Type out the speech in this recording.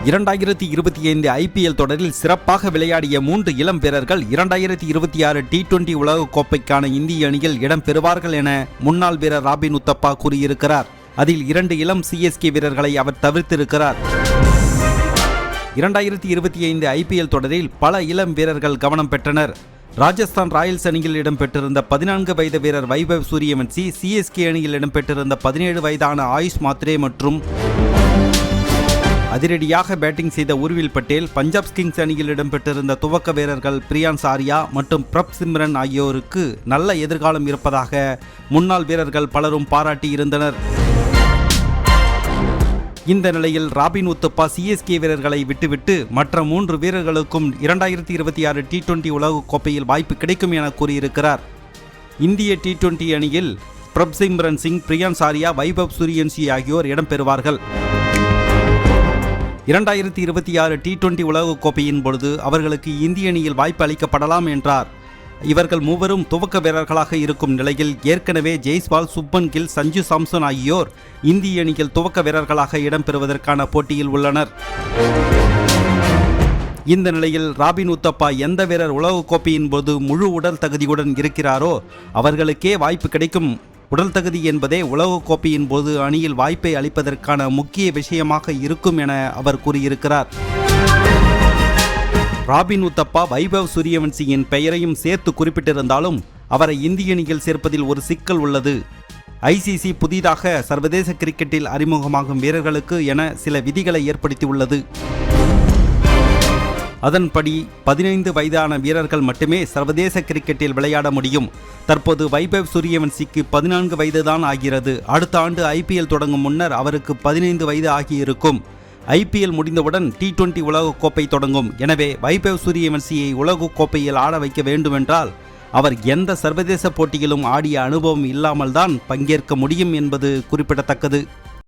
2025 IPL தொடரில் சிறப்பாக விளையாடிய 3 இளம் வீரர்கள் 2026 T20 உலகக் கோப்பைக்கான இந்திய அணியில் இடம் பெறுவார்கள் என முன்னாள் வீரர் ராபின் உத்தப்பா கூறியிருக்கிறார். அதில் 2 இளம் CSK வீரர்களை அவர் தவிர்த்திருக்கிறார். 2025 IPL தொடரில் பல இளம் வீரர்கள் கவனம் பெற்றனர். ராஜஸ்தான் ராயல்ஸ் அணியில் இடம்பெற்றிருந்த 14 வயது வீரர் வைபவ் சூரியவன்சி, CSK அணியில் இடம்பெற்றிருந்த 17 வயதான ஆயுஷ் மாத்ரே மற்றும் அதிரடியாக பேட்டிங் செய்த உர்வில் பட்டேல், பஞ்சாப் கிங்ஸ் அணியில் இடம்பெற்றிருந்த துவக்க வீரர்கள் பிரியான்ஸ் ஆர்யா மற்றும் பிரப் சிம்ரன் ஆகியோருக்கு நல்ல எதிர்காலம் இருப்பதாக முன்னாள் வீரர்கள் பலரும் பாராட்டி இருந்தனர். இந்த நிலையில் ராபின் உத்தப்பா CSK வீரர்களை விட்டுவிட்டு மற்ற 3 வீரர்களுக்கும் 2026 T20 உலகக் கோப்பையில் வாய்ப்பு கிடைக்கும் என கூறியிருக்கிறார். இந்திய T20 அணியில் பிரப் சிம்ரன் சிங், பிரியான்ஸ் ஆர்யா, வைபவ் சூரியவன்சி ஆகியோர் இடம்பெறுவார்கள். 2026 T20 உலகக் கோப்பையின் பொழுது அவர்களுக்கு இந்திய அணியில் வாய்ப்பு அளிக்கப்படலாம் என்றார். இவர்கள் மூவரும் துவக்க வீரர்களாக இருக்கும் நிலையில் ஏற்கனவே ஜெய்ஸ்வால், சுப்மன் கில், சஞ்சு சாம்சன் ஆகியோர் இந்திய அணியில் துவக்க வீரர்களாக இடம்பெறுவதற்கான போட்டியில் உள்ளனர். இந்த நிலையில் ராபின் உத்தப்பா எந்த வீரர் உலகக் கோப்பையின் போது முழு உடல் தகுதியுடன் இருக்கிறாரோ அவர்களுக்கே வாய்ப்பு கிடைக்கும். உடல் தகுதி என்பதே உலகக் கோப்பையின் போது அணியில் வாய்ப்பை அளிப்பதற்கான முக்கிய விஷயமாக இருக்கும் என அவர் கூறியிருக்கிறார். ராபின் உத்தப்பா வைபவ் சூரியவன்சியின் பெயரையும் சேர்த்து குறிப்பிட்டிருந்தாலும் அவரை இந்திய அணியில் சேர்ப்பதில் ஒரு சிக்கல் உள்ளது. ICC புதிதாக சர்வதேச கிரிக்கெட்டில் அறிமுகமாகும் வீரர்களுக்கு என சில விதிகளை ஏற்படுத்தியுள்ளது. அதன்படி 15 வயதான வீரர்கள் மட்டுமே சர்வதேச கிரிக்கெட்டில் விளையாட முடியும். தற்போது வைபவ் சூரியவன்சிக்கு 14 வயதுதான் ஆகிறது. அடுத்த ஆண்டு IPL தொடங்கும் முன்னர் அவருக்கு 15 வயது ஆகியிருக்கும். IPL முடிந்தவுடன் T20 உலகக் கோப்பை தொடங்கும். எனவே வைபவ் சூரியவன்சியை உலகக் கோப்பையில் ஆட வைக்க வேண்டுமென்றால் அவர் எந்த சர்வதேச போட்டியிலும் ஆடிய அனுபவம் இல்லாமல் தான் பங்கேற்க முடியும் என்பது குறிப்பிடத்தக்கது.